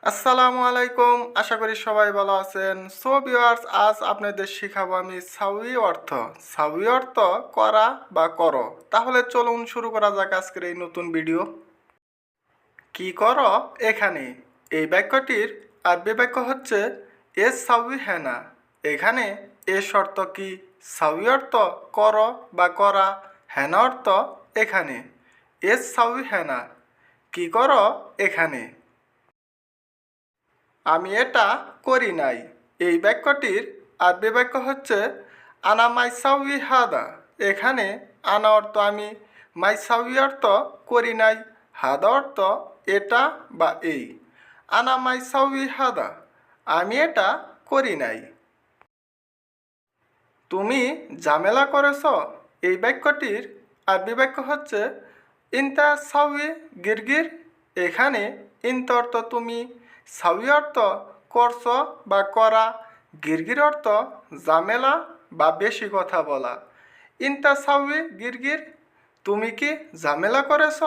আসসালামু আলাইকুম, আশা করি সবাই ভালো আছেন। সো ভিউয়ার্স, আজ আপনাদের শিখাবো আমি সাউই অর্থ। সাউই অর্থ করা বা করো। তাহলে চলুন শুরু করা যাক আজকের এই নতুন ভিডিও। কি করো এখানে? এই বাক্যটির আরবি বাক্য হচ্ছে এস সাউই হেনা। এখানে এস অর্থ কি? সাউই অর্থ করো বা করা, হেনা অর্থ এখানে। এস সাউই হেনা, কি করো এখানে? আমি এটা করি নাই। এই বাক্যটির আরবি বাক্য হচ্ছে আনা মাইসাউই হাদা। এখানে আনা অর্থ আমি, মাইসাউই অর্থ করি নাই, হাদা অর্থ এটা বা এই। আনা মাইসাউই হাদা, আমি এটা করি নাই। তুমি ঝামেলা করেছ। এই বাক্যটির আরবি বাক্য হচ্ছে ইনতা সাউই গিরগির। এখানে ইনতা অর্থ তুমি, সাউই অর্থ করছ বা করা, গিরগির অর্থ ঝামেলা বা বেশি কথা বলা। ইনতা সাউই গিরগির, তুমি কি ঝামেলা করেছ?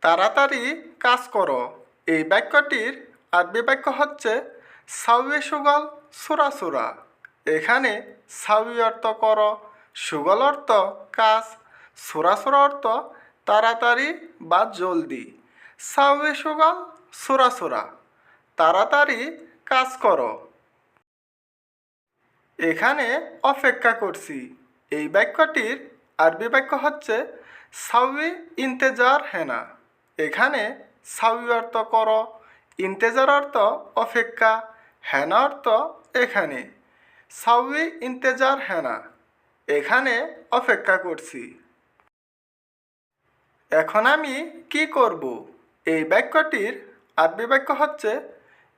তাড়াতাড়ি কাজ করো। এই বাক্যটির আরবি বাক্য হচ্ছে সাউই সুগল সুরা সুরা। এখানে সাউই অর্থ করো, সুগল অর্থ কাজ, সুরা সুরা অর্থ তাড়াতাড়ি বা জলদি। সাউই সুগল সুরা সুরা, তাড়াতাড়ি কাজ করো। এখানে অপেক্ষা করছি। এই বাক্যটির আরবি বাক্য হচ্ছে সাউই ইন্তেজার হেনা। এখানে সাউই অর্থ করো, ইন্তেজার অর্থ অপেক্ষা, হেনা অর্থ এখানে। সাউই ইন্তেজার হেনা, এখানে অপেক্ষা করছি। এখন আমি কি করব? এই বাক্যটির আরবি বাক্য হচ্ছে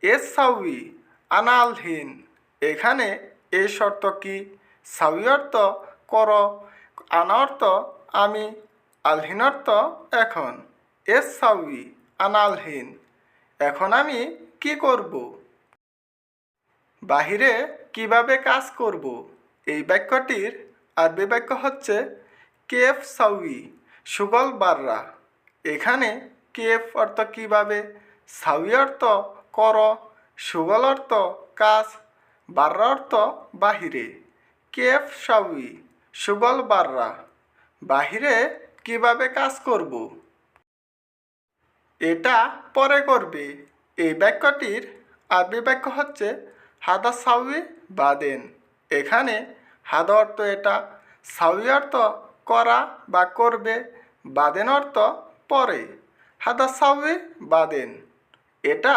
এস সাউই আনালহীন। এখানে এস অর্থ কি? সাউই অর্থ করো, আনা অর্থ আমি, আলহীন অর্থ এখন। এস সাউই আনালহীন, এখন আমি কি করব? বাহিরে কিভাবে কাজ করব? এই বাক্যটির আরবি বাক্য হচ্ছে কেফ সাউই সুগল বাররা। এখানে কেফ অর্থ কিভাবে, সাউই অর্থ কর, সুগল অর্থ কাজ, বাররা অর্থ বাহিরে। কেফ সাউই সুগল বাররা, বাহিরে কিভাবে কাজ করব? এটা পরে করবে। এই বাক্যটির আরবি বাক্য হচ্ছে হাদা সাউই বাদেন। এখানে হাদা অর্থ এটা, সাউই অর্থ করা বা করবে, বাদেন অর্থ পরে। হাদা সাউই বাদেন, এটা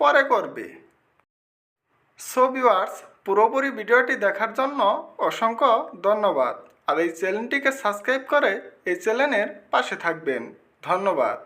পরে করবে। সো ভিউয়ার্স, পুরোপুরি ভিডিওটি দেখার জন্য অসংখ্য ধন্যবাদ। আর এই চ্যানেলটিকে সাবস্ক্রাইব করে এই চ্যানেলের পাশে থাকবেন। ধন্যবাদ।